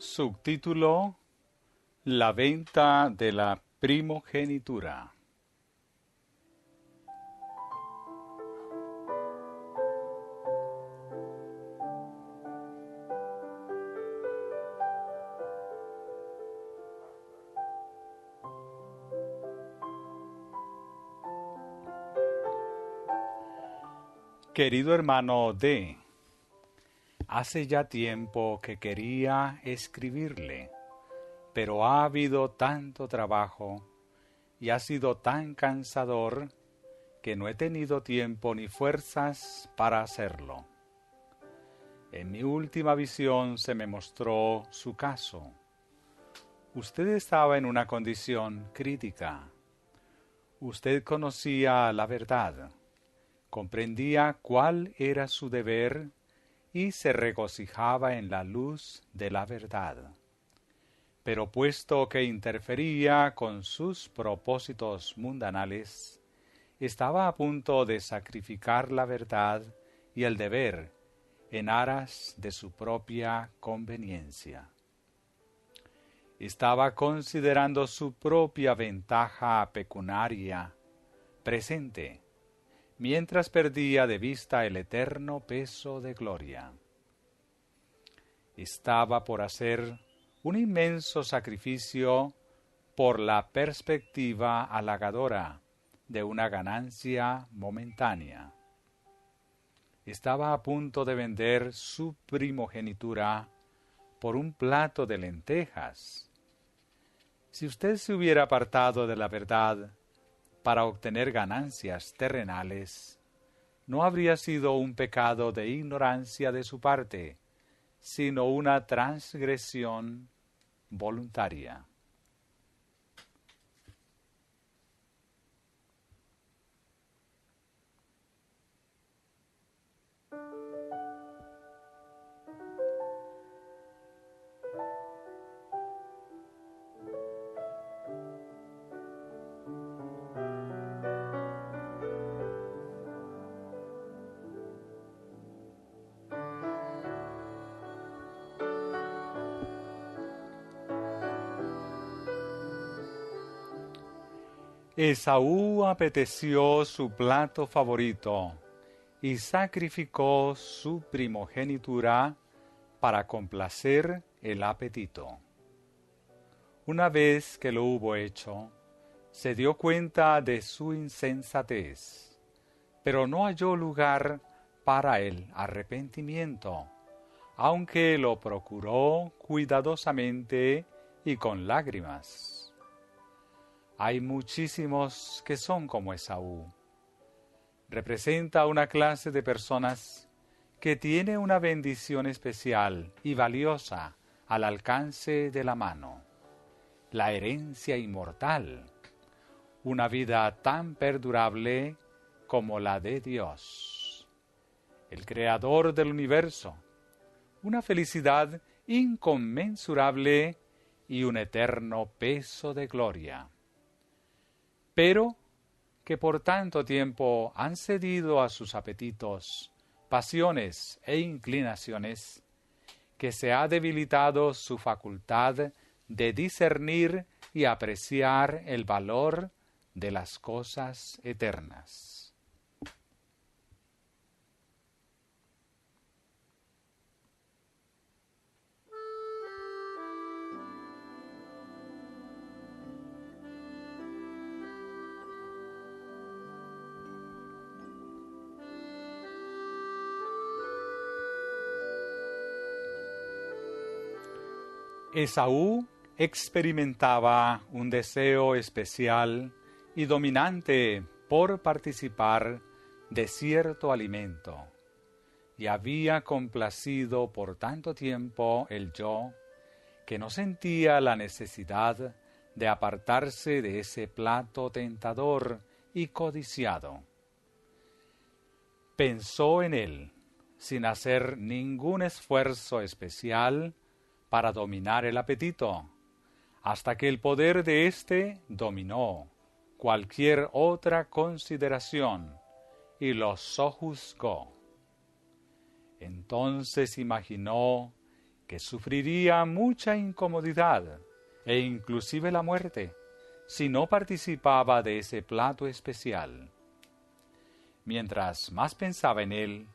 Subtítulo: La venta de la primogenitura. Querido hermano D., hace ya tiempo que quería escribirle, pero ha habido tanto trabajo y ha sido tan cansador que no he tenido tiempo ni fuerzas para hacerlo. En mi última visión se me mostró su caso. Usted estaba en una condición crítica. Usted conocía la verdad, comprendía cuál era su deber y se regocijaba en la luz de la verdad. Pero puesto que interfería con sus propósitos mundanales, estaba a punto de sacrificar la verdad y el deber en aras de su propia conveniencia. Estaba considerando su propia ventaja pecuniaria presente, mientras perdía de vista el eterno peso de gloria. Estaba por hacer un inmenso sacrificio por la perspectiva halagadora de una ganancia momentánea. Estaba a punto de vender su primogenitura por un plato de lentejas. Si usted se hubiera apartado de la verdad para obtener ganancias terrenales, no habría sido un pecado de ignorancia de su parte, sino una transgresión voluntaria. Esaú apeteció su plato favorito y sacrificó su primogenitura para complacer el apetito. Una vez que lo hubo hecho, se dio cuenta de su insensatez, pero no halló lugar para el arrepentimiento, aunque lo procuró cuidadosamente y con lágrimas. Hay muchísimos que son como Esaú. Representa una clase de personas que tiene una bendición especial y valiosa al alcance de la mano: la herencia inmortal, una vida tan perdurable como la de Dios, el Creador del universo, una felicidad inconmensurable y un eterno peso de gloria. Pero que por tanto tiempo han cedido a sus apetitos, pasiones e inclinaciones, que se ha debilitado su facultad de discernir y apreciar el valor de las cosas eternas. Esaú experimentaba un deseo especial y dominante por participar de cierto alimento, y había complacido por tanto tiempo el yo, que no sentía la necesidad de apartarse de ese plato tentador y codiciado. Pensó en él, sin hacer ningún esfuerzo especial para dominar el apetito, hasta que el poder de éste dominó cualquier otra consideración y lo sojuzgó. Entonces imaginó que sufriría mucha incomodidad e inclusive la muerte si no participaba de ese plato especial. Mientras más pensaba en él,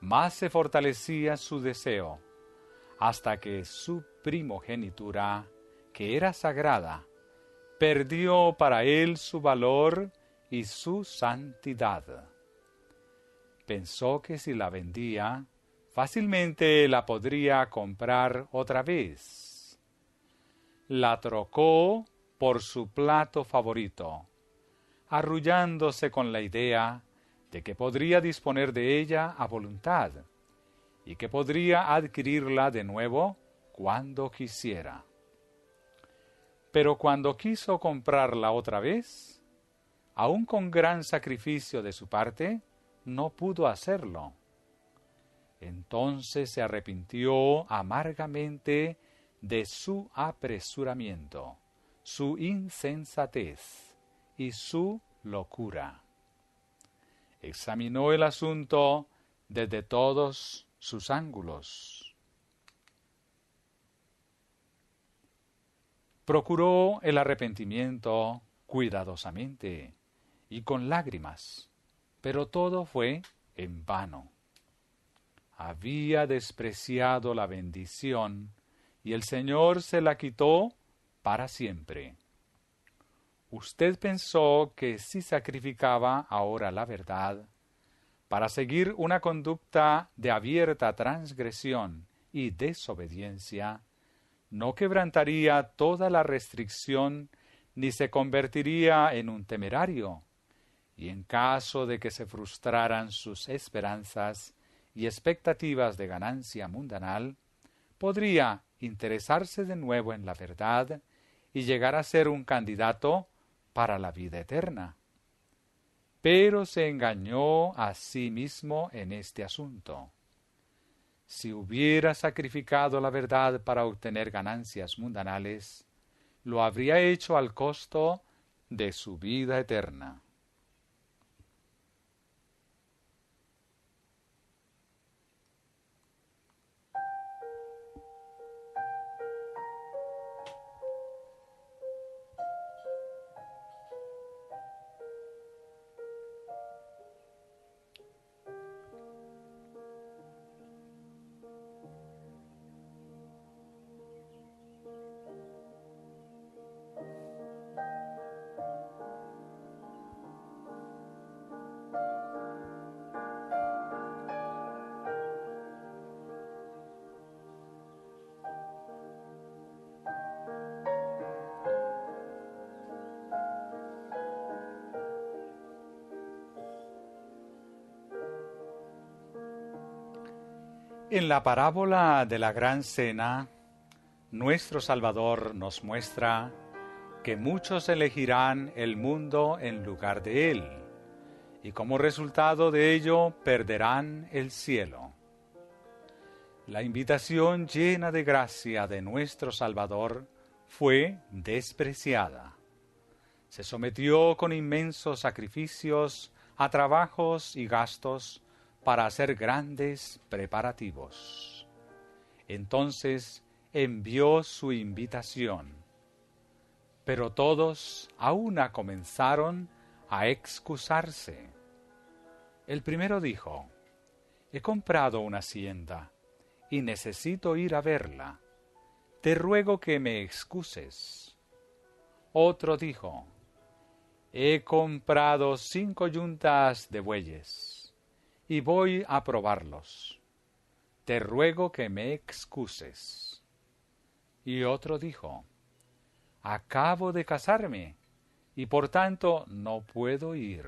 más se fortalecía su deseo, hasta que su primogenitura, que era sagrada, perdió para él su valor y su santidad. Pensó que si la vendía, fácilmente la podría comprar otra vez. La trocó por su plato favorito, arrullándose con la idea de que podría disponer de ella a voluntad y que podría adquirirla de nuevo cuando quisiera. Pero cuando quiso comprarla otra vez, aun con gran sacrificio de su parte, no pudo hacerlo. Entonces se arrepintió amargamente de su apresuramiento, su insensatez y su locura. Examinó el asunto desde todos sus ángulos. Procuró el arrepentimiento cuidadosamente y con lágrimas, pero todo fue en vano. Había despreciado la bendición y el Señor se la quitó para siempre. Usted pensó que si sacrificaba ahora la verdad para seguir una conducta de abierta transgresión y desobediencia, no quebrantaría toda la restricción ni se convertiría en un temerario, y en caso de que se frustraran sus esperanzas y expectativas de ganancia mundanal, podría interesarse de nuevo en la verdad y llegar a ser un candidato para la vida eterna. Pero se engañó a sí mismo en este asunto. Si hubiera sacrificado la verdad para obtener ganancias mundanales, lo habría hecho al costo de su vida eterna. En la parábola de la Gran Cena, nuestro Salvador nos muestra que muchos elegirán el mundo en lugar de Él, y como resultado de ello perderán el cielo. La invitación llena de gracia de nuestro Salvador fue despreciada. Se sometió con inmensos sacrificios a trabajos y gastos para hacer grandes preparativos. Entonces envió su invitación, pero todos a una comenzaron a excusarse. El primero dijo: he comprado una hacienda y necesito ir a verla. Te ruego que me excuses. Otro dijo: he comprado 5 yuntas de bueyes y voy a probarlos. Te ruego que me excuses. Y otro dijo: acabo de casarme y por tanto no puedo ir.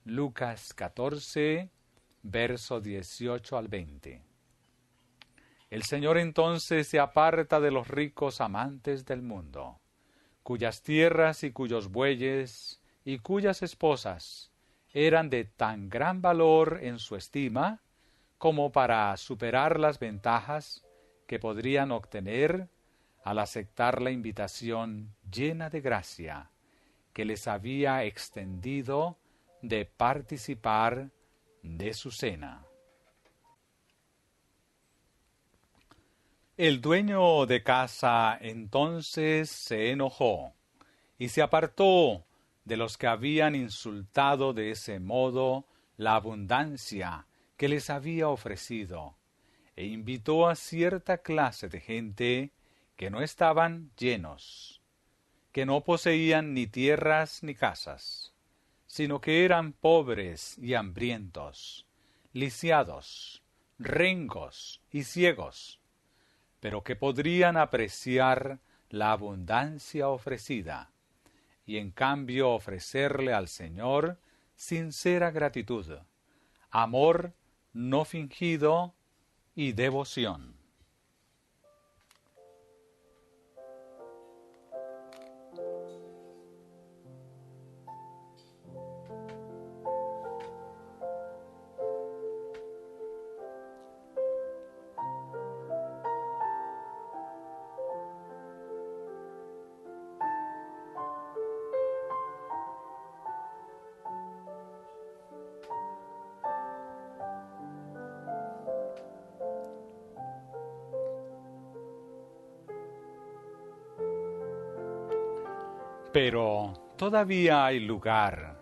Lucas 14, verso 18 al 20. El Señor entonces se aparta de los ricos amantes del mundo, cuyas tierras y cuyos bueyes y cuyas esposas eran de tan gran valor en su estima como para superar las ventajas que podrían obtener al aceptar la invitación llena de gracia que les había extendido de participar de su cena. El dueño de casa entonces se enojó y se apartó de los que habían insultado de ese modo la abundancia que les había ofrecido, e invitó a cierta clase de gente que no estaban llenos, que no poseían ni tierras ni casas, sino que eran pobres y hambrientos, lisiados, rengos y ciegos, pero que podrían apreciar la abundancia ofrecida, y en cambio ofrecerle al Señor sincera gratitud, amor no fingido y devoción. Pero todavía hay lugar.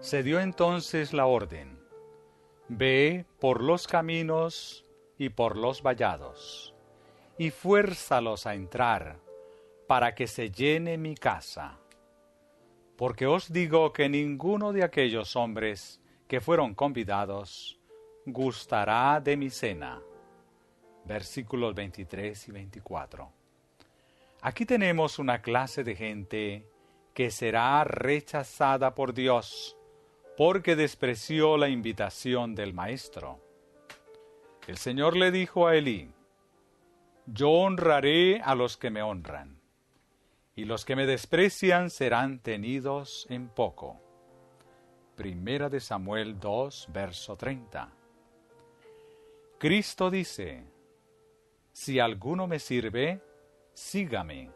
Se dio entonces la orden: ve por los caminos y por los vallados, y fuérzalos a entrar, para que se llene mi casa. Porque os digo que ninguno de aquellos hombres que fueron convidados gustará de mi cena. Versículos 23 y 24. Aquí tenemos una clase de gente que será rechazada por Dios porque despreció la invitación del Maestro. El Señor le dijo a Elí: yo honraré a los que me honran, y los que me desprecian serán tenidos en poco. Primera de Samuel 2, verso 30. Cristo dice: si alguno me sirve, sígame,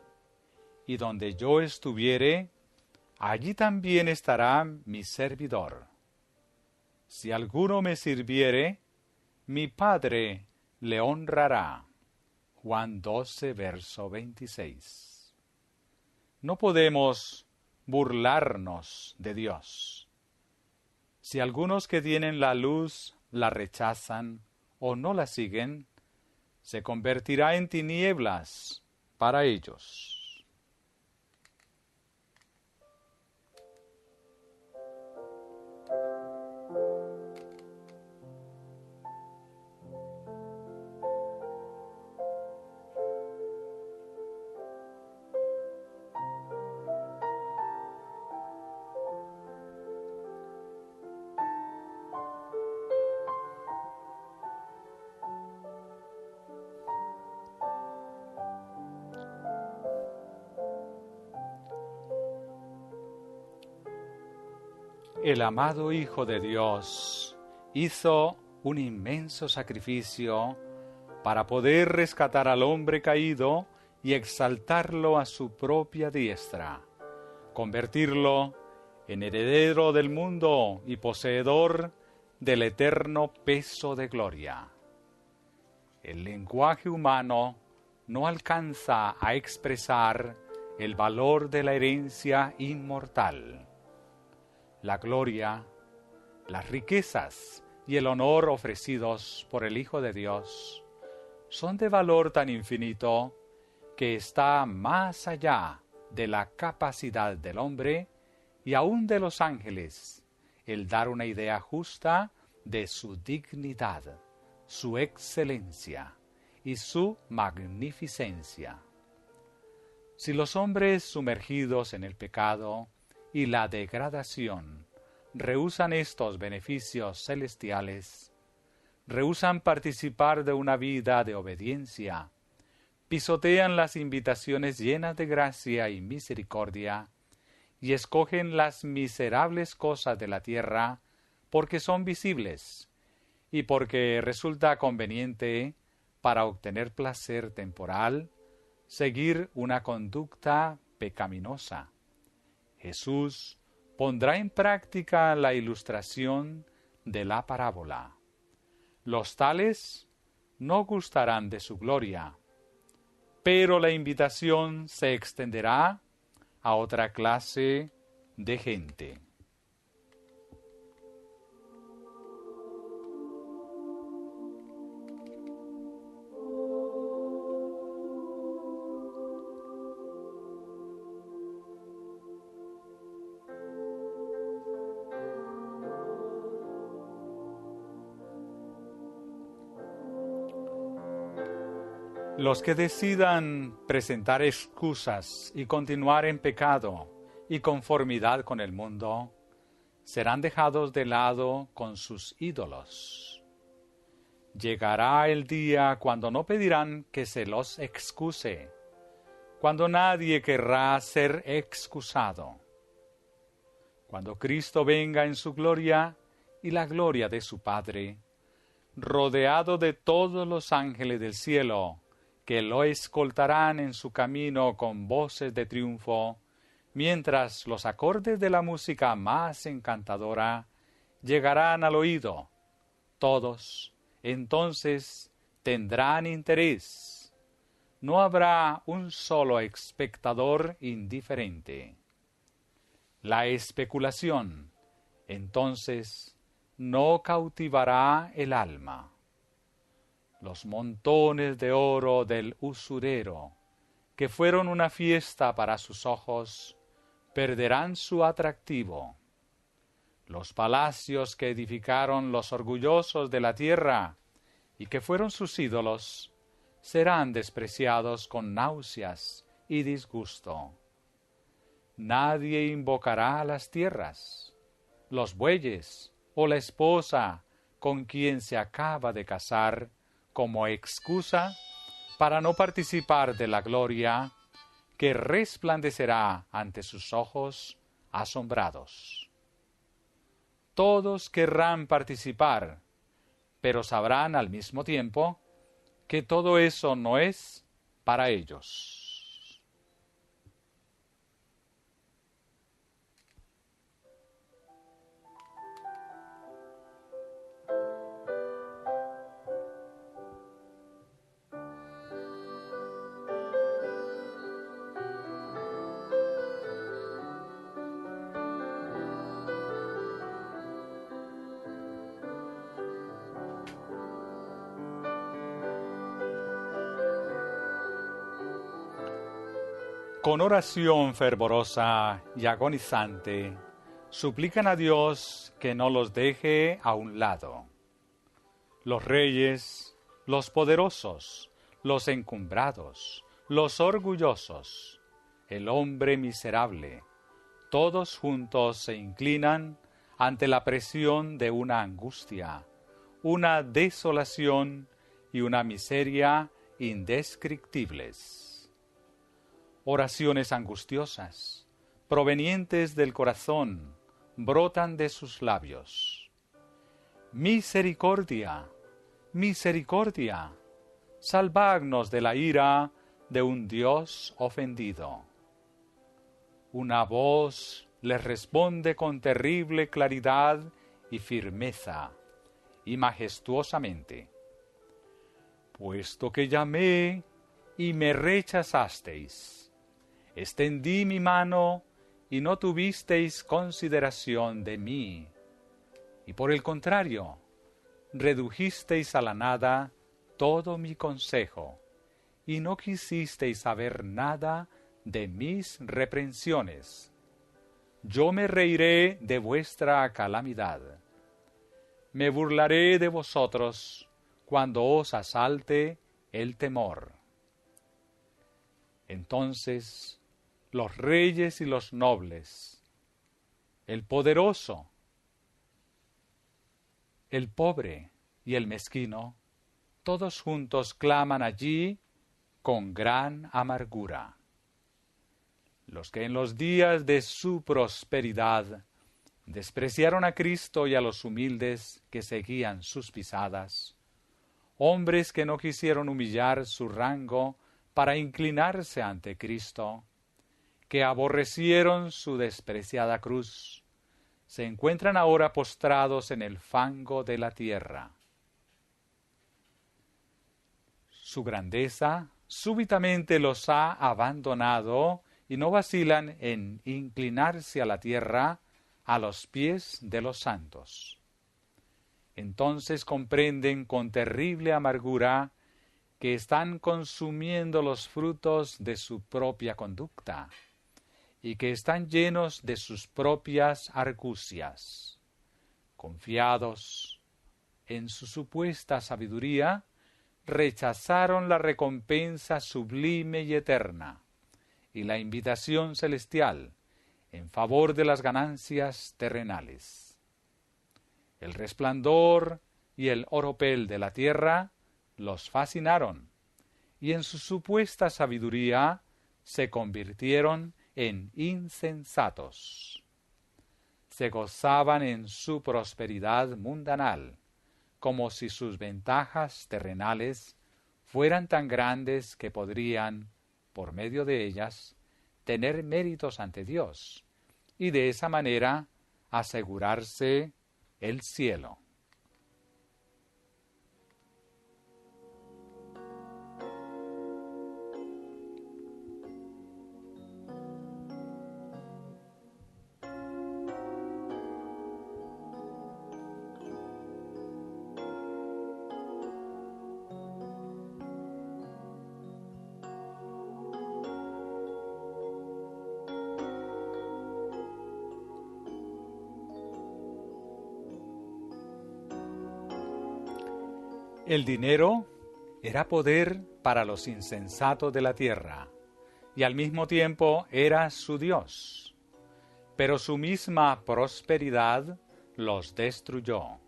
y donde yo estuviere, allí también estará mi servidor. Si alguno me sirviere, mi Padre le honrará. Juan 12, verso 26. No podemos burlarnos de Dios. Si algunos que tienen la luz la rechazan o no la siguen, se convertirá en tinieblas para ellos. El amado Hijo de Dios hizo un inmenso sacrificio para poder rescatar al hombre caído y exaltarlo a su propia diestra, convertirlo en heredero del mundo y poseedor del eterno peso de gloria. El lenguaje humano no alcanza a expresar el valor de la herencia inmortal. La gloria, las riquezas y el honor ofrecidos por el Hijo de Dios son de valor tan infinito que está más allá de la capacidad del hombre y aun de los ángeles el dar una idea justa de su dignidad, su excelencia y su magnificencia. Si los hombres sumergidos en el pecado y la degradación rehúsan estos beneficios celestiales, rehúsan participar de una vida de obediencia, pisotean las invitaciones llenas de gracia y misericordia, y escogen las miserables cosas de la tierra porque son visibles y porque resulta conveniente, para obtener placer temporal, seguir una conducta pecaminosa. Jesús pondrá en práctica la ilustración de la parábola. Los tales no gustarán de su gloria, pero la invitación se extenderá a otra clase de gente. Los que decidan presentar excusas y continuar en pecado y conformidad con el mundo, serán dejados de lado con sus ídolos. Llegará el día cuando no pedirán que se los excuse, cuando nadie querrá ser excusado. Cuando Cristo venga en su gloria y la gloria de su Padre, rodeado de todos los ángeles del cielo, que lo escoltarán en su camino con voces de triunfo, mientras los acordes de la música más encantadora llegarán al oído. Todos, entonces, tendrán interés. No habrá un solo espectador indiferente. La especulación, entonces, no cautivará el alma. Los montones de oro del usurero, que fueron una fiesta para sus ojos, perderán su atractivo. Los palacios que edificaron los orgullosos de la tierra y que fueron sus ídolos, serán despreciados con náuseas y disgusto. Nadie invocará a las tierras, los bueyes o la esposa con quien se acaba de casar como excusa para no participar de la gloria que resplandecerá ante sus ojos asombrados. Todos querrán participar, pero sabrán al mismo tiempo que todo eso no es para ellos. Con oración fervorosa y agonizante, suplican a Dios que no los deje a un lado. Los reyes, los poderosos, los encumbrados, los orgullosos, el hombre miserable, todos juntos se inclinan ante la presión de una angustia, una desolación y una miseria indescriptibles. Oraciones angustiosas, provenientes del corazón, brotan de sus labios. Misericordia, misericordia, salvadnos de la ira de un Dios ofendido. Una voz les responde con terrible claridad y firmeza, y majestuosamente. Puesto que llamé y me rechazasteis, extendí mi mano y no tuvisteis consideración de mí. Y por el contrario, redujisteis a la nada todo mi consejo, y no quisisteis saber nada de mis reprensiones. Yo me reiré de vuestra calamidad. Me burlaré de vosotros cuando os asalte el temor. Entonces, los reyes y los nobles, el poderoso, el pobre y el mezquino, todos juntos claman allí con gran amargura. Los que en los días de su prosperidad despreciaron a Cristo y a los humildes que seguían sus pisadas, hombres que no quisieron humillar su rango para inclinarse ante Cristo, que aborrecieron su despreciada cruz, se encuentran ahora postrados en el fango de la tierra. Su grandeza súbitamente los ha abandonado y no vacilan en inclinarse a la tierra a los pies de los santos. Entonces comprenden con terrible amargura que están consumiendo los frutos de su propia conducta y que están llenos de sus propias argucias. Confiados en su supuesta sabiduría, rechazaron la recompensa sublime y eterna y la invitación celestial en favor de las ganancias terrenales. El resplandor y el oropel de la tierra los fascinaron y en su supuesta sabiduría se convirtieron en insensatos. Se gozaban en su prosperidad mundanal, como si sus ventajas terrenales fueran tan grandes que podrían, por medio de ellas, tener méritos ante Dios, y de esa manera asegurarse el cielo. El dinero era poder para los insensatos de la tierra, y al mismo tiempo era su Dios. Pero su misma prosperidad los destruyó.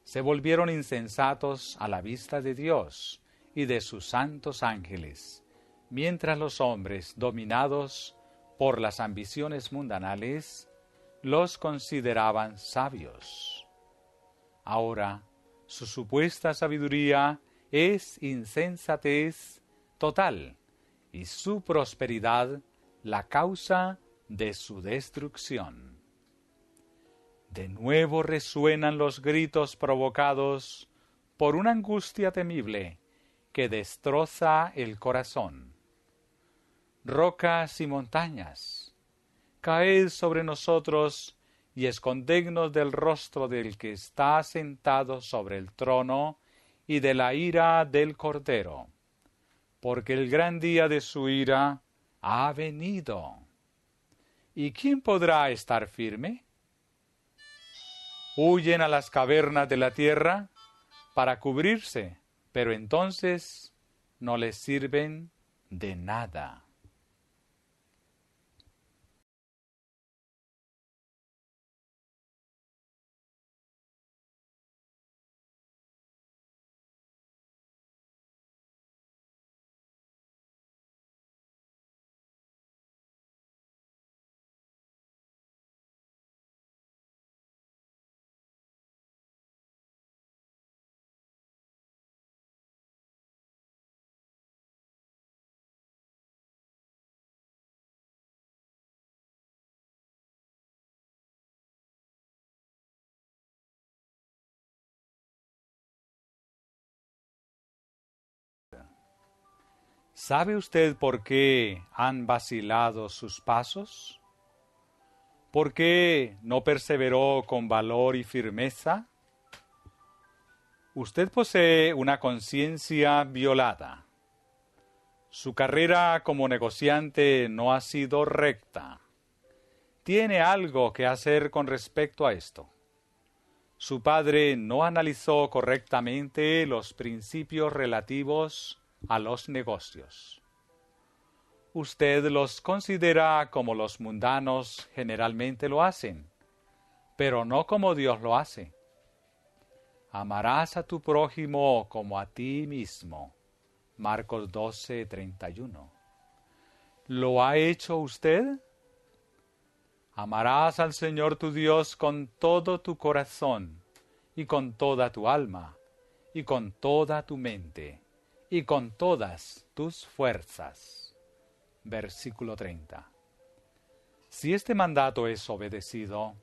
Se volvieron insensatos a la vista de Dios y de sus santos ángeles, mientras los hombres, dominados por las ambiciones mundanales, los consideraban sabios. Ahora, su supuesta sabiduría es insensatez total y su prosperidad la causa de su destrucción. De nuevo resuenan los gritos provocados por una angustia temible que destroza el corazón. Rocas y montañas, caed sobre nosotros y escondednos del rostro del que está sentado sobre el trono y de la ira del Cordero, porque el gran día de su ira ha venido. ¿Y quién podrá estar firme? Huyen a las cavernas de la tierra para cubrirse, pero entonces no les sirven de nada. ¿Sabe usted por qué han vacilado sus pasos? ¿Por qué no perseveró con valor y firmeza? Usted posee una conciencia violada. Su carrera como negociante no ha sido recta. Tiene algo que hacer con respecto a esto. Su padre no analizó correctamente los principios relativos a los negocios. Usted los considera como los mundanos generalmente lo hacen, pero no como Dios lo hace. Amarás a tu prójimo como a ti mismo. Marcos 12:31. ¿Lo ha hecho usted? Amarás al Señor tu Dios con todo tu corazón, y con toda tu alma, y con toda tu mente, y con todas tus fuerzas. Versículo 30. Si este mandato es obedecido,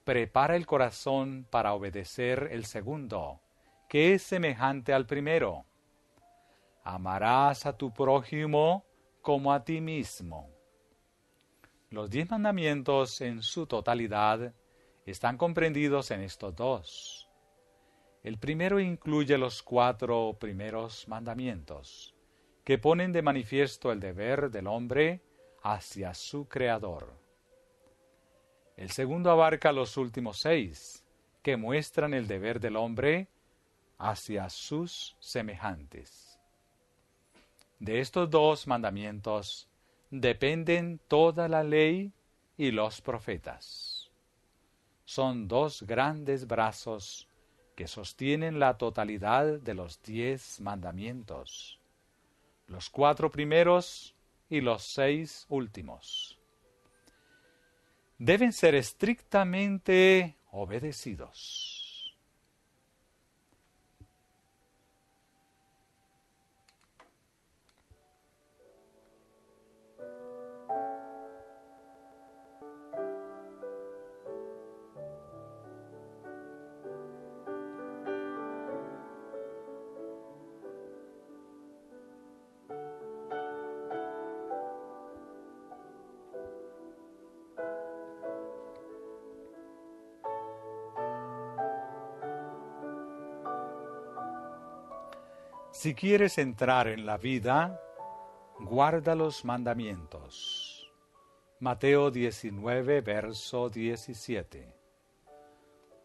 prepara el corazón para obedecer el segundo, que es semejante al primero. Amarás a tu prójimo como a ti mismo. Los 10 mandamientos en su totalidad están comprendidos en estos dos. El primero incluye los 4 primeros mandamientos, que ponen de manifiesto el deber del hombre hacia su Creador. El segundo abarca los últimos 6, que muestran el deber del hombre hacia sus semejantes. De estos 2 mandamientos dependen toda la ley y los profetas. Son 2 grandes brazos que sostienen la totalidad de los 10 mandamientos, los 4 primeros y los 6 últimos. Deben ser estrictamente obedecidos. Si quieres entrar en la vida, guarda los mandamientos. Mateo 19, verso 17.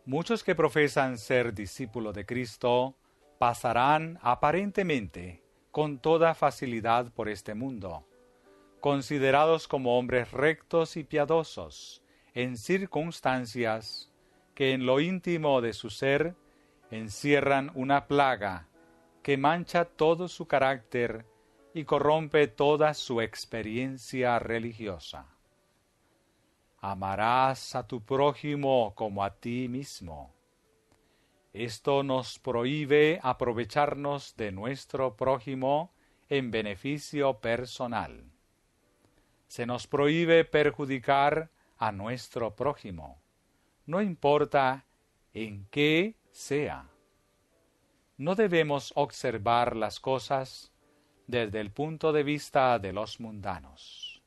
Muchos que profesan ser discípulos de Cristo pasarán aparentemente con toda facilidad por este mundo, considerados como hombres rectos y piadosos en circunstancias que en lo íntimo de su ser encierran una plaga que mancha todo su carácter y corrompe toda su experiencia religiosa. Amarás a tu prójimo como a ti mismo. Esto nos prohíbe aprovecharnos de nuestro prójimo en beneficio personal. Se nos prohíbe perjudicar a nuestro prójimo, no importa en qué sea. No debemos observar las cosas desde el punto de vista de los mundanos.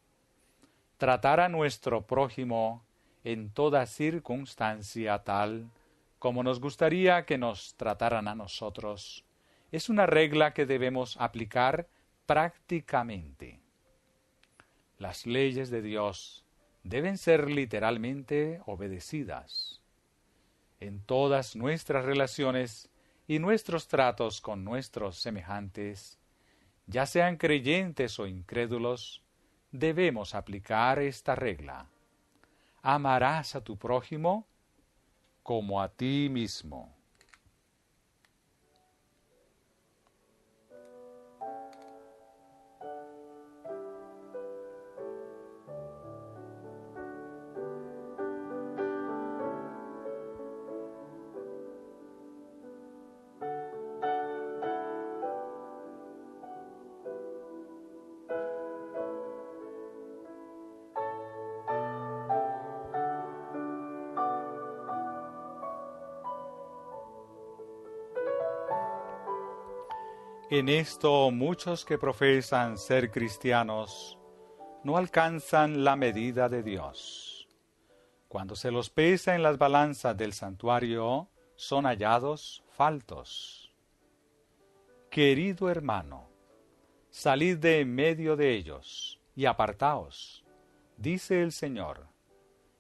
Tratar a nuestro prójimo en toda circunstancia tal como nos gustaría que nos trataran a nosotros es una regla que debemos aplicar prácticamente. Las leyes de Dios deben ser literalmente obedecidas. En todas nuestras relaciones y nuestros tratos con nuestros semejantes, ya sean creyentes o incrédulos, debemos aplicar esta regla. Amarás a tu prójimo como a ti mismo. En esto muchos que profesan ser cristianos no alcanzan la medida de Dios. Cuando se los pesa en las balanzas del santuario, son hallados faltos. Querido hermano, salid de en medio de ellos y apartaos, dice el Señor,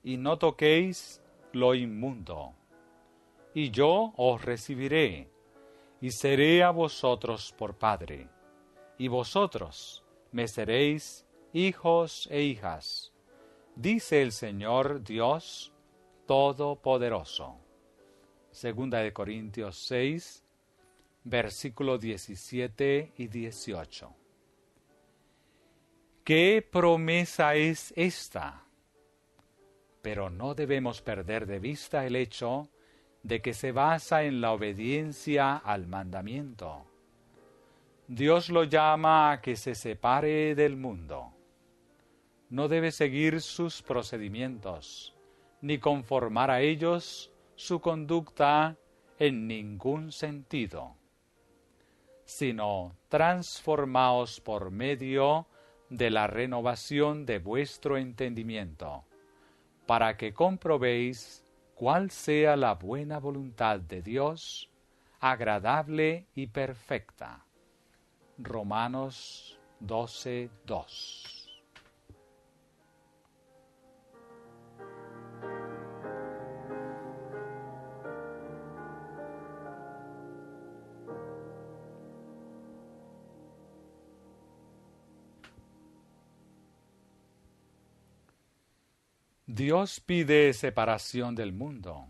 y no toquéis lo inmundo, y yo os recibiré, y seré a vosotros por Padre, y vosotros me seréis hijos e hijas, dice el Señor Dios Todopoderoso. Segunda de Corintios 6, versículos 17 y 18. ¿Qué promesa es esta? Pero no debemos perder de vista el hecho de que se basa en la obediencia al mandamiento. Dios lo llama a que se separe del mundo. No debe seguir sus procedimientos, ni conformar a ellos su conducta en ningún sentido. sino transformaos por medio de la renovación de vuestro entendimiento, para que comprobéis cuál sea la buena voluntad de Dios, agradable y perfecta. Romanos 12:2. Dios pide separación del mundo.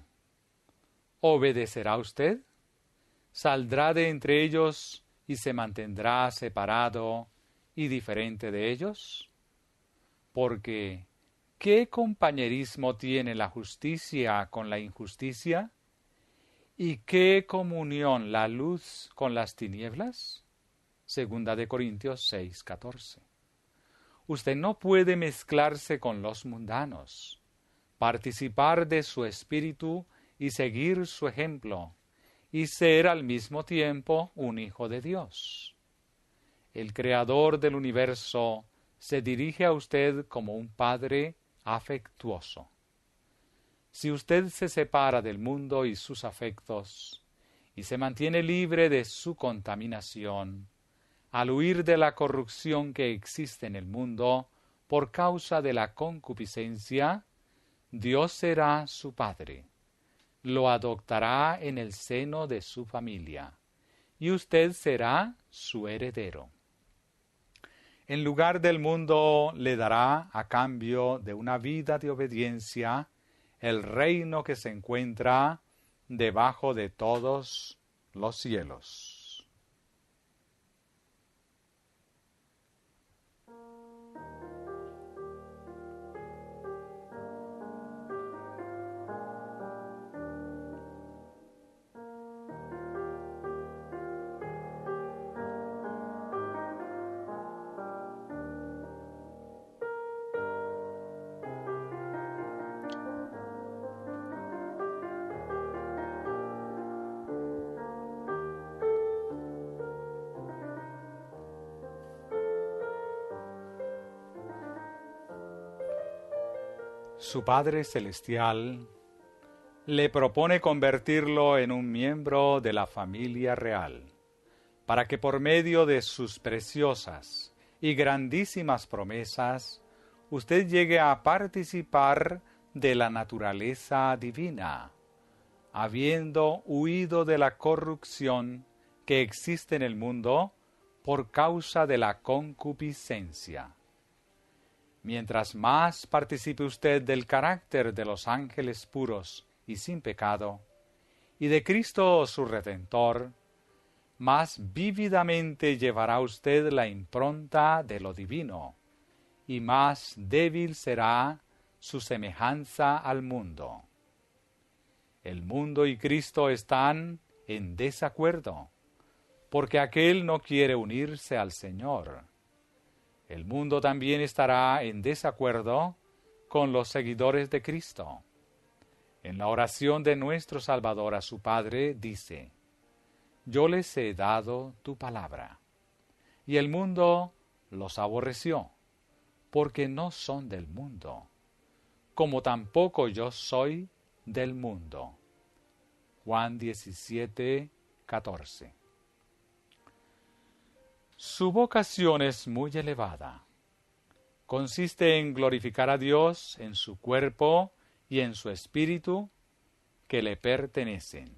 ¿Obedecerá usted? ¿Saldrá de entre ellos y se mantendrá separado y diferente de ellos? Porque, ¿qué compañerismo tiene la justicia con la injusticia? ¿Y qué comunión la luz con las tinieblas? Segunda de Corintios 6:14. Usted no puede mezclarse con los mundanos, participar de su espíritu y seguir su ejemplo, y ser al mismo tiempo un hijo de Dios. El Creador del universo se dirige a usted como un padre afectuoso. Si usted se separa del mundo y sus afectos, y se mantiene libre de su contaminación, al huir de la corrupción que existe en el mundo por causa de la concupiscencia, Dios será su Padre, lo adoptará en el seno de su familia, y usted será su heredero. En lugar del mundo le dará, a cambio de una vida de obediencia, el reino que se encuentra debajo de todos los cielos. Su Padre Celestial le propone convertirlo en un miembro de la familia real, para que por medio de sus preciosas y grandísimas promesas, usted llegue a participar de la naturaleza divina, habiendo huido de la corrupción que existe en el mundo por causa de la concupiscencia. Mientras más participe usted del carácter de los ángeles puros y sin pecado, y de Cristo su Redentor, más vívidamente llevará usted la impronta de lo divino, y más débil será su semejanza al mundo. El mundo y Cristo están en desacuerdo, porque aquel no quiere unirse al Señor. El mundo también estará en desacuerdo con los seguidores de Cristo. En la oración de nuestro Salvador a su Padre dice: Yo les he dado tu palabra, y el mundo los aborreció, porque no son del mundo, como tampoco yo soy del mundo. Juan 17:14. Su vocación es muy elevada. Consiste en glorificar a Dios en su cuerpo y en su espíritu que le pertenecen.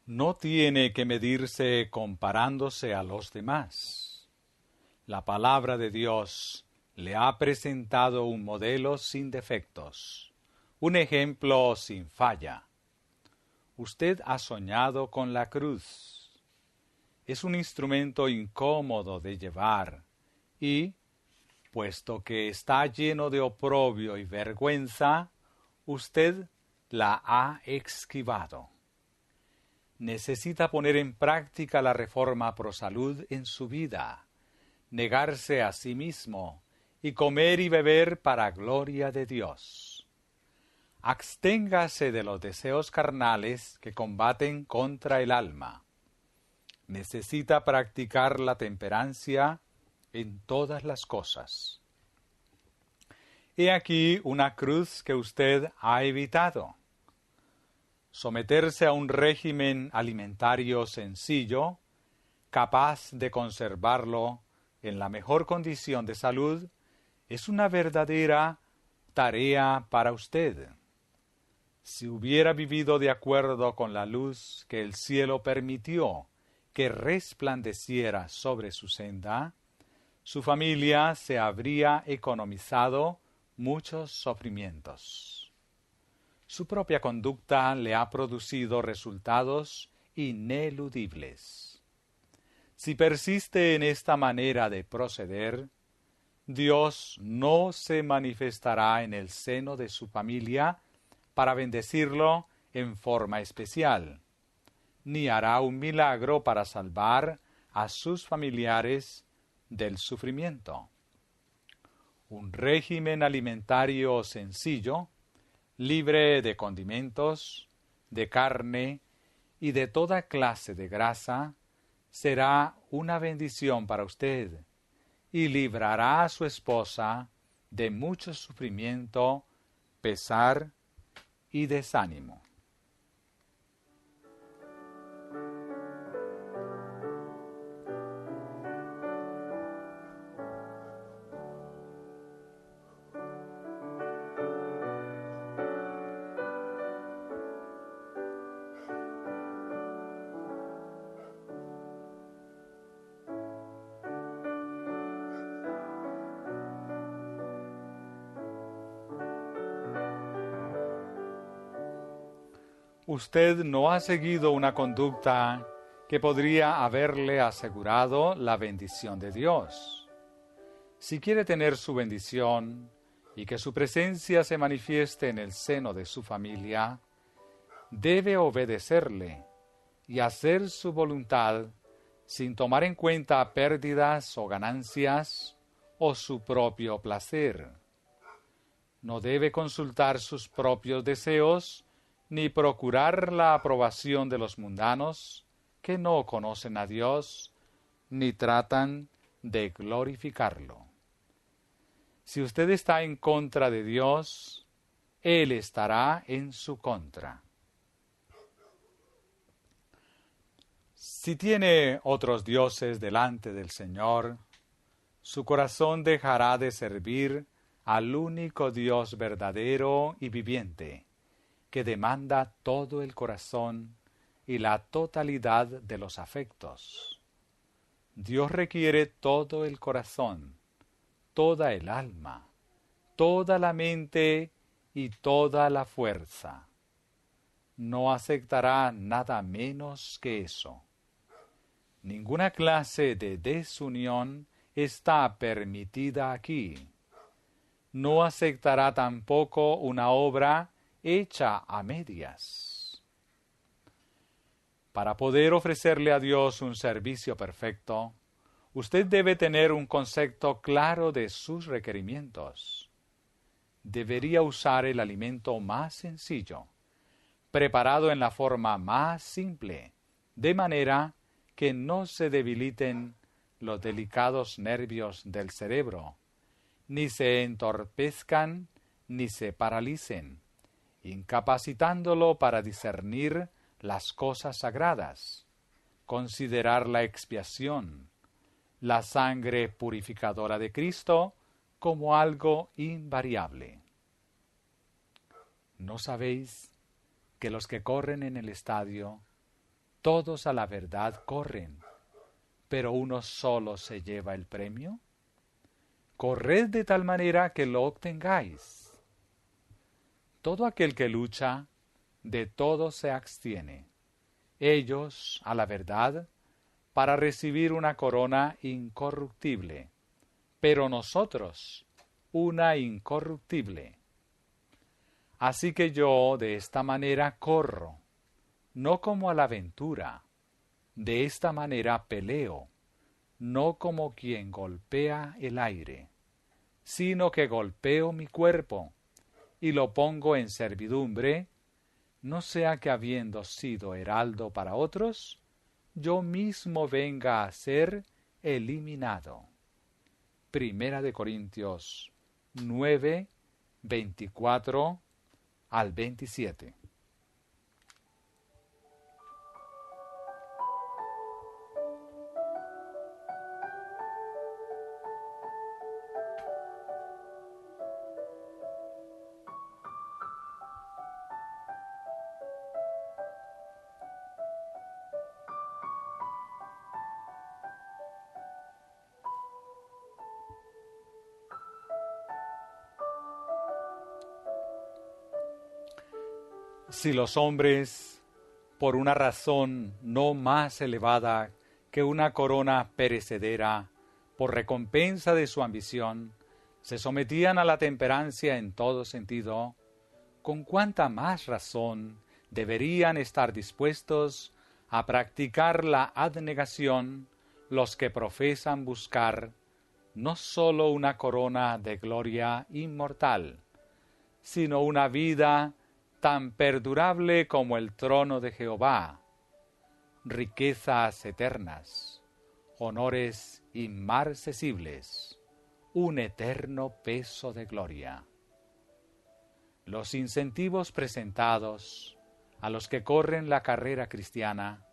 No tiene que medirse comparándose a los demás. La palabra de Dios le ha presentado un modelo sin defectos, un ejemplo sin falla. Usted ha soñado con la cruz. Es un instrumento incómodo de llevar y, puesto que está lleno de oprobio y vergüenza, usted la ha esquivado. Necesita poner en práctica la reforma pro salud en su vida, negarse a sí mismo y comer y beber para gloria de Dios. Absténgase de los deseos carnales que combaten contra el alma. necesita practicar la temperancia en todas las cosas. He aquí una cruz que usted ha evitado. Someterse a un régimen alimentario sencillo, capaz de conservarlo en la mejor condición de salud, es una verdadera tarea para usted. Si hubiera vivido de acuerdo con la luz que el cielo permitió que resplandeciera sobre su senda, su familia se habría economizado muchos sufrimientos. Su propia conducta le ha producido resultados ineludibles. Si persiste en esta manera de proceder, Dios no se manifestará en el seno de su familia para bendecirlo en forma especial, ni hará un milagro para salvar a sus familiares del sufrimiento. Un régimen alimentario sencillo, libre de condimentos, de carne y de toda clase de grasa, será una bendición para usted y librará a su esposa de mucho sufrimiento, pesar y desánimo. Usted no ha seguido una conducta que podría haberle asegurado la bendición de Dios. Si quiere tener su bendición y que su presencia se manifieste en el seno de su familia, debe obedecerle y hacer su voluntad sin tomar en cuenta pérdidas o ganancias o su propio placer. No debe consultar sus propios deseos ni procurar la aprobación de los mundanos que no conocen a Dios ni tratan de glorificarlo. Si usted está en contra de Dios, Él estará en su contra. Si tiene otros dioses delante del Señor, su corazón dejará de servir al único Dios verdadero y viviente, que demanda todo el corazón y la totalidad de los afectos. Dios requiere todo el corazón, toda el alma, toda la mente y toda la fuerza. No aceptará nada menos que eso. Ninguna clase de desunión está permitida aquí. No aceptará tampoco una obra hecha a medias. Para poder ofrecerle a Dios un servicio perfecto, usted debe tener un concepto claro de sus requerimientos. Debería usar el alimento más sencillo, preparado en la forma más simple, de manera que no se debiliten los delicados nervios del cerebro, ni se entorpezcan ni se paralicen, incapacitándolo para discernir las cosas sagradas, considerar la expiación, la sangre purificadora de Cristo como algo invariable. ¿No sabéis que los que corren en el estadio, todos a la verdad corren, pero uno solo se lleva el premio? Corred de tal manera que lo obtengáis. Todo aquel que lucha, de todo se abstiene. Ellos, a la verdad, para recibir una corona incorruptible, pero nosotros, una incorruptible. Así que yo de esta manera corro, no como a la aventura, de esta manera peleo, no como quien golpea el aire, sino que golpeo mi cuerpo, y lo pongo en servidumbre, no sea que habiendo sido heraldo para otros, yo mismo venga a ser eliminado. Primera de Corintios 9, 24 al 27. Si los hombres, por una razón no más elevada que una corona perecedera, por recompensa de su ambición, se sometían a la temperancia en todo sentido, ¿con cuánta más razón deberían estar dispuestos a practicar la abnegación los que profesan buscar no sólo una corona de gloria inmortal, sino una vida tan perdurable como el trono de Jehová, riquezas eternas, honores inmarcesibles, un eterno peso de gloria? Los incentivos presentados a los que corren la carrera cristiana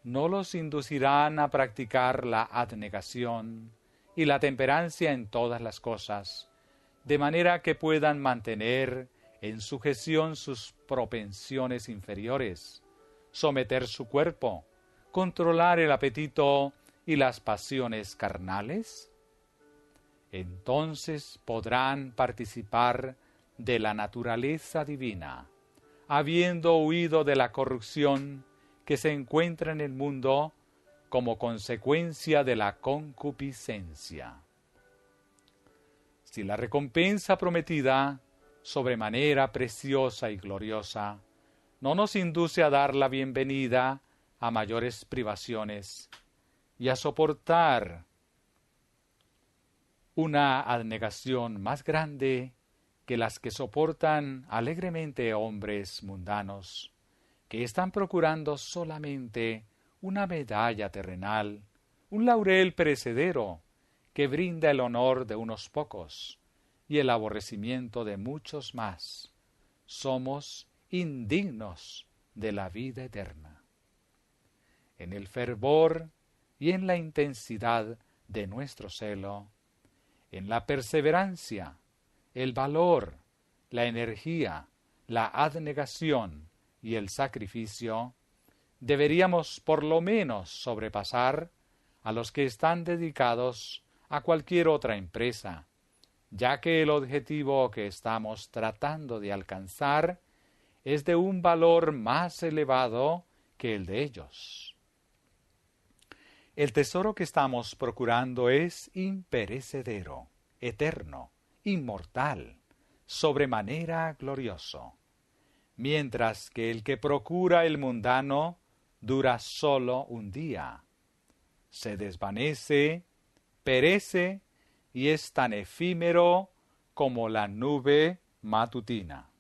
no los inducirán a practicar la abnegación y la temperancia en todas las cosas, de manera que puedan mantener en sujeción sus propensiones inferiores, someter su cuerpo, controlar el apetito y las pasiones carnales. Entonces podrán participar de la naturaleza divina, habiendo huido de la corrupción que se encuentra en el mundo como consecuencia de la concupiscencia. Si la recompensa prometida, sobremanera preciosa y gloriosa, no nos induce a dar la bienvenida a mayores privaciones y a soportar una abnegación más grande que las que soportan alegremente hombres mundanos, que están procurando solamente una medalla terrenal, un laurel perecedero que brinda el honor de unos pocos y el aborrecimiento de muchos más, somos indignos de la vida eterna. En el fervor y en la intensidad de nuestro celo, en la perseverancia, el valor, la energía, la abnegación y el sacrificio, deberíamos por lo menos sobrepasar a los que están dedicados a cualquier otra empresa, ya que el objetivo que estamos tratando de alcanzar es de un valor más elevado que el de ellos. El tesoro que estamos procurando es imperecedero, eterno, inmortal, sobremanera glorioso, mientras que el que procura el mundano dura solo un día, se desvanece, perece y es tan efímero como la nube matutina.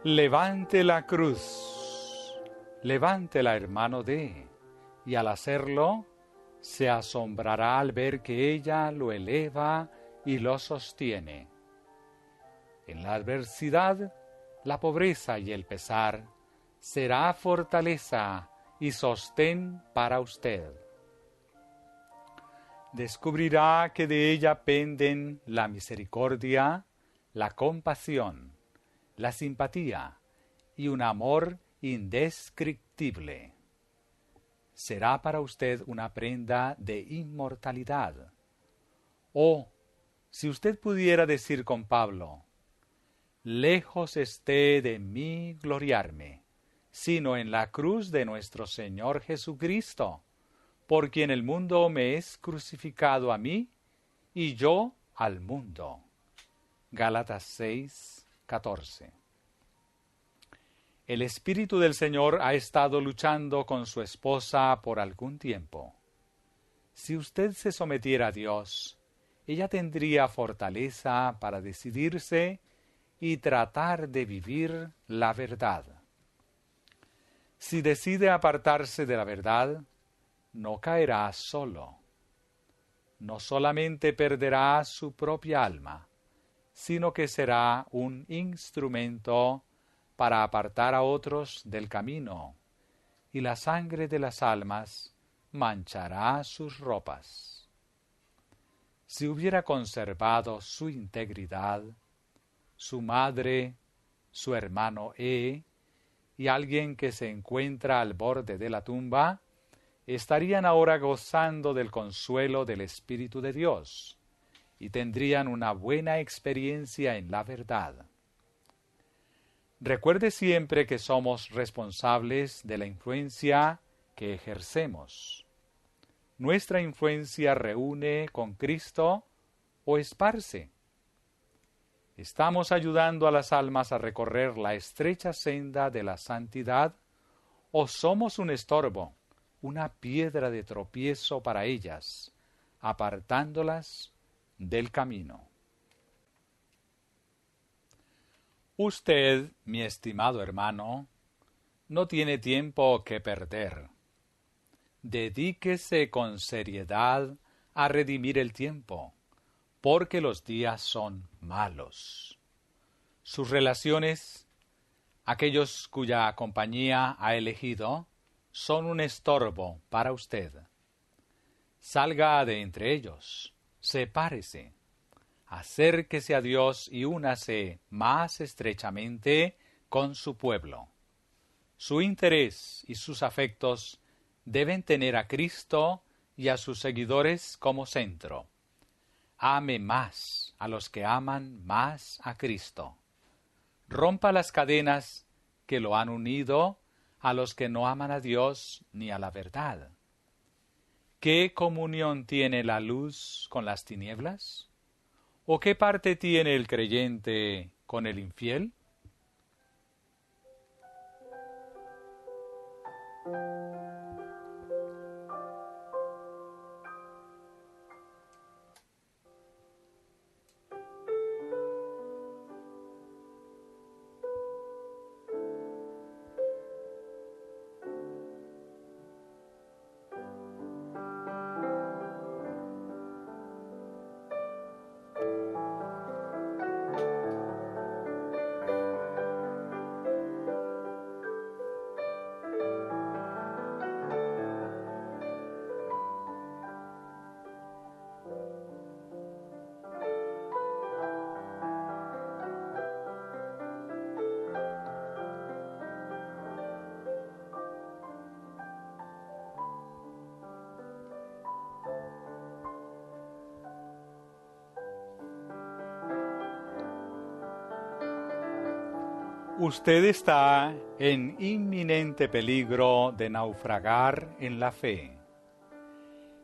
Levante la cruz, levántela, hermano D, y al hacerlo se asombrará al ver que ella lo eleva y lo sostiene. En la adversidad, la pobreza y el pesar será fortaleza y sostén para usted. Descubrirá que de ella penden la misericordia, la compasión, la simpatía y un amor indescriptible. Será para usted una prenda de inmortalidad. O, si usted pudiera decir con Pablo, lejos esté de mí gloriarme, sino en la cruz de nuestro Señor Jesucristo, por quien el mundo me es crucificado a mí, y yo al mundo. Gálatas 6, 14. El Espíritu del Señor ha estado luchando con su esposa por algún tiempo. Si usted se sometiera a Dios, ella tendría fortaleza para decidirse y tratar de vivir la verdad. Si decide apartarse de la verdad, no caerá solo. No solamente perderá su propia alma, sino que será un instrumento para apartar a otros del camino, y la sangre de las almas manchará sus ropas. Si hubiera conservado su integridad, su madre, su hermano y alguien que se encuentra al borde de la tumba, estarían ahora gozando del consuelo del Espíritu de Dios y tendrían una buena experiencia en la verdad. Recuerde siempre que somos responsables de la influencia que ejercemos. Nuestra influencia reúne con Cristo o esparce. ¿Estamos ayudando a las almas a recorrer la estrecha senda de la santidad o somos un estorbo, una piedra de tropiezo para ellas, apartándolas del camino? Usted, mi estimado hermano, no tiene tiempo que perder. Dedíquese con seriedad a redimir el tiempo, porque los días son malos. Sus relaciones, aquellos cuya compañía ha elegido, son un estorbo para usted. Salga de entre ellos, sepárese, acérquese a Dios y únase más estrechamente con su pueblo. Su interés y sus afectos deben tener a Cristo y a sus seguidores como centro. Ame más a los que aman más a Cristo. Rompa las cadenas que lo han unido a los que no aman a Dios ni a la verdad. ¿Qué comunión tiene la luz con las tinieblas? ¿O qué parte tiene el creyente con el infiel? Usted está en inminente peligro de naufragar en la fe.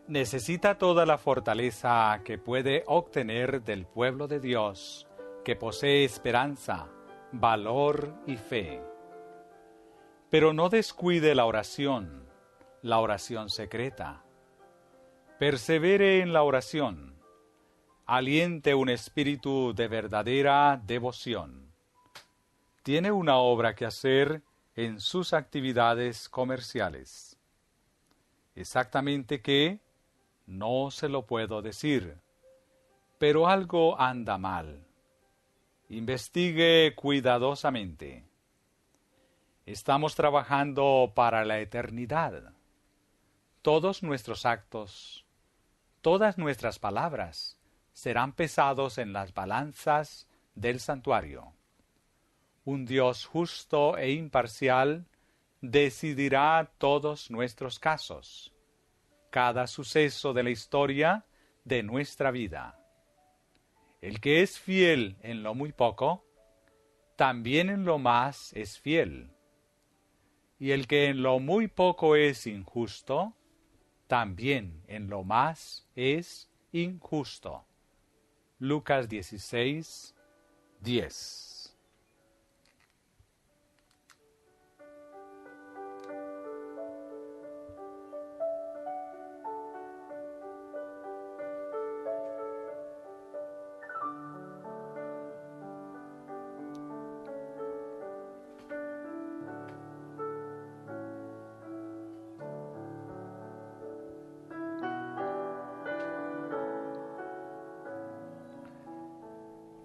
Necesita toda la fortaleza que puede obtener del pueblo de Dios, que posee esperanza, valor y fe. Pero no descuide la oración secreta. Persevere en la oración. Aliente un espíritu de verdadera devoción. Tiene una obra que hacer en sus actividades comerciales. Exactamente qué, no se lo puedo decir, pero algo anda mal. Investigue cuidadosamente. Estamos trabajando para la eternidad. Todos nuestros actos, todas nuestras palabras serán pesados en las balanzas del santuario. Un Dios justo e imparcial decidirá todos nuestros casos, cada suceso de la historia de nuestra vida. El que es fiel en lo muy poco, también en lo más es fiel. Y el que en lo muy poco es injusto, también en lo más es injusto. Lucas 16, 10.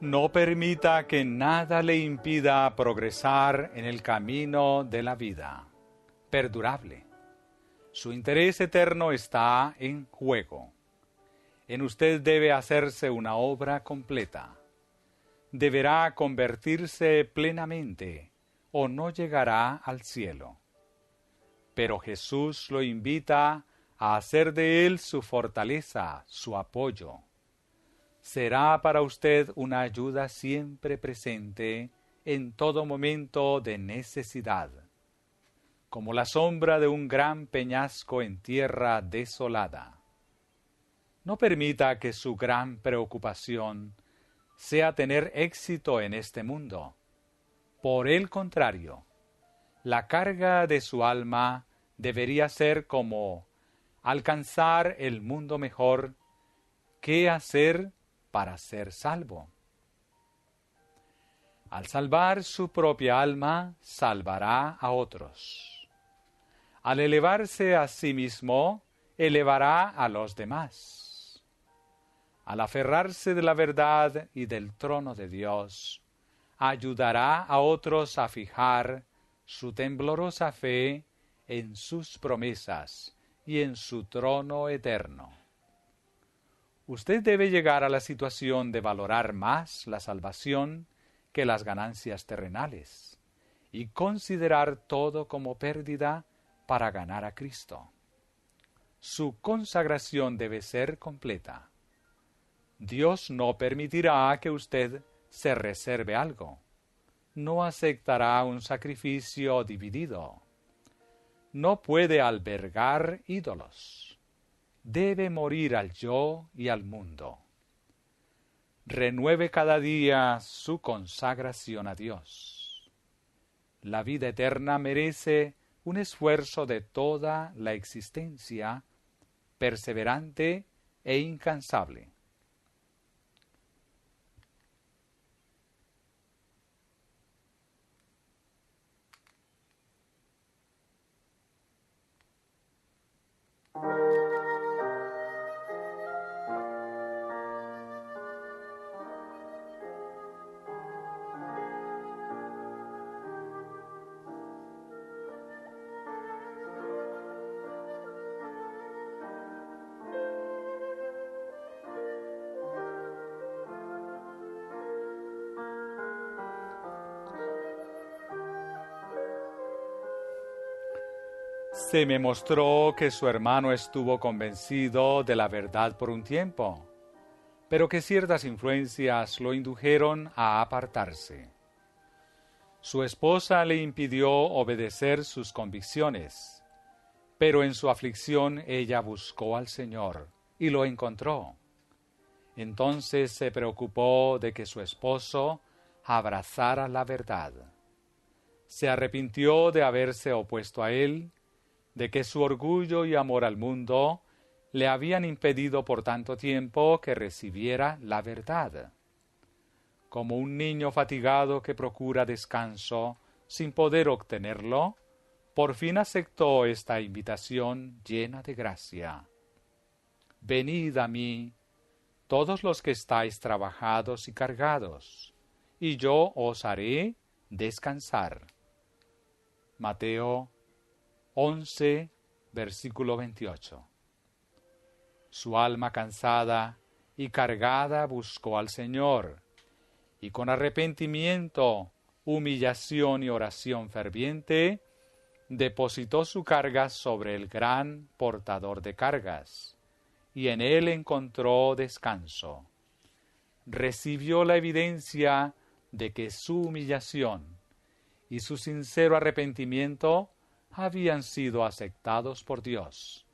No permita que nada le impida progresar en el camino de la vida perdurable. Su interés eterno está en juego. En usted debe hacerse una obra completa. Deberá convertirse plenamente o no llegará al cielo. Pero Jesús lo invita a hacer de él su fortaleza, su apoyo. Será para usted una ayuda siempre presente en todo momento de necesidad, como la sombra de un gran peñasco en tierra desolada. No permita que su gran preocupación sea tener éxito en este mundo. Por el contrario, la carga de su alma debería ser como alcanzar el mundo mejor, qué hacer para ser salvo. Al salvar su propia alma, salvará a otros. Al elevarse a sí mismo, elevará a los demás. Al aferrarse de la verdad y del trono de Dios, ayudará a otros a fijar su temblorosa fe en sus promesas y en su trono eterno. Usted debe llegar a la situación de valorar más la salvación que las ganancias terrenales y considerar todo como pérdida para ganar a Cristo. Su consagración debe ser completa. Dios no permitirá que usted se reserve algo. No aceptará un sacrificio dividido. No puede albergar ídolos. Debe morir al yo y al mundo. Renueve cada día su consagración a Dios. La vida eterna merece un esfuerzo de toda la existencia, perseverante e incansable. Se me mostró que su hermano estuvo convencido de la verdad por un tiempo, pero que ciertas influencias lo indujeron a apartarse. Su esposa le impidió obedecer sus convicciones, pero en su aflicción ella buscó al Señor y lo encontró. Entonces se preocupó de que su esposo abrazara la verdad. Se arrepintió de haberse opuesto a él, de que su orgullo y amor al mundo le habían impedido por tanto tiempo que recibiera la verdad. Como un niño fatigado que procura descanso sin poder obtenerlo, por fin aceptó esta invitación llena de gracia. Venid a mí, todos los que estáis trabajados y cargados, y yo os haré descansar. Mateo 11, versículo 28. Su alma cansada y cargada buscó al Señor, y con arrepentimiento, humillación y oración ferviente, depositó su carga sobre el gran portador de cargas, y en él encontró descanso. Recibió la evidencia de que su humillación y su sincero arrepentimiento habían sido aceptados por Dios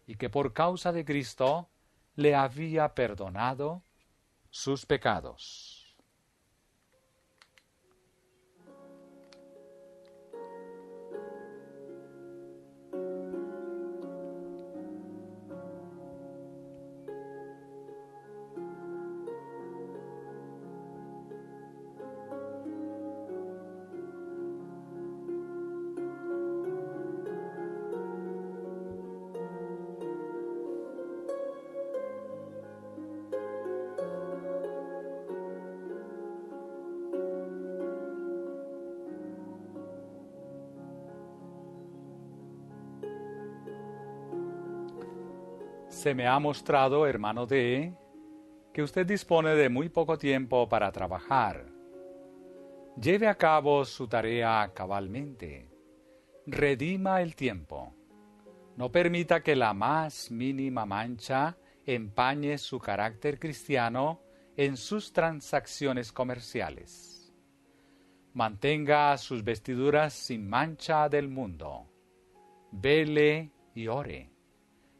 y que por causa de Cristo le había perdonado sus pecados. Se me ha mostrado, hermano D., que usted dispone de muy poco tiempo para trabajar. Lleve a cabo su tarea cabalmente. Redima el tiempo. No permita que la más mínima mancha empañe su carácter cristiano en sus transacciones comerciales. Mantenga sus vestiduras sin mancha del mundo. Vele y ore.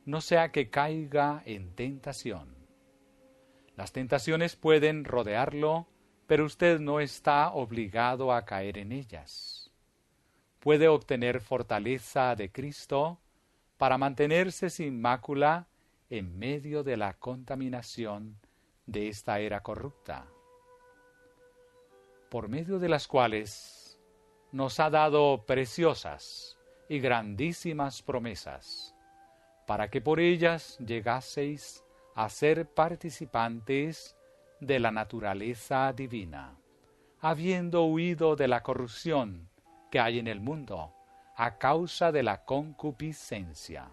No sea que caiga en tentación. Las tentaciones pueden rodearlo, pero usted no está obligado a caer en ellas. Puede obtener fortaleza de Cristo para mantenerse sin mácula en medio de la contaminación de esta era corrupta, por medio de las cuales nos ha dado preciosas y grandísimas promesas, para que por ellas llegaseis a ser participantes de la naturaleza divina, habiendo huido de la corrupción que hay en el mundo, a causa de la concupiscencia.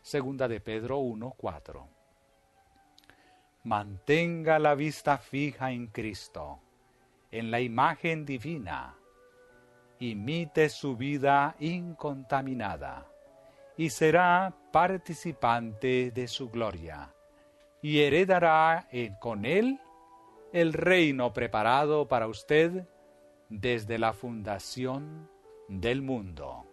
Segunda de Pedro 1:4. Mantenga la vista fija en Cristo, en la imagen divina. Imite su vida incontaminada, y será participante de su gloria, y heredará con él el reino preparado para usted desde la fundación del mundo.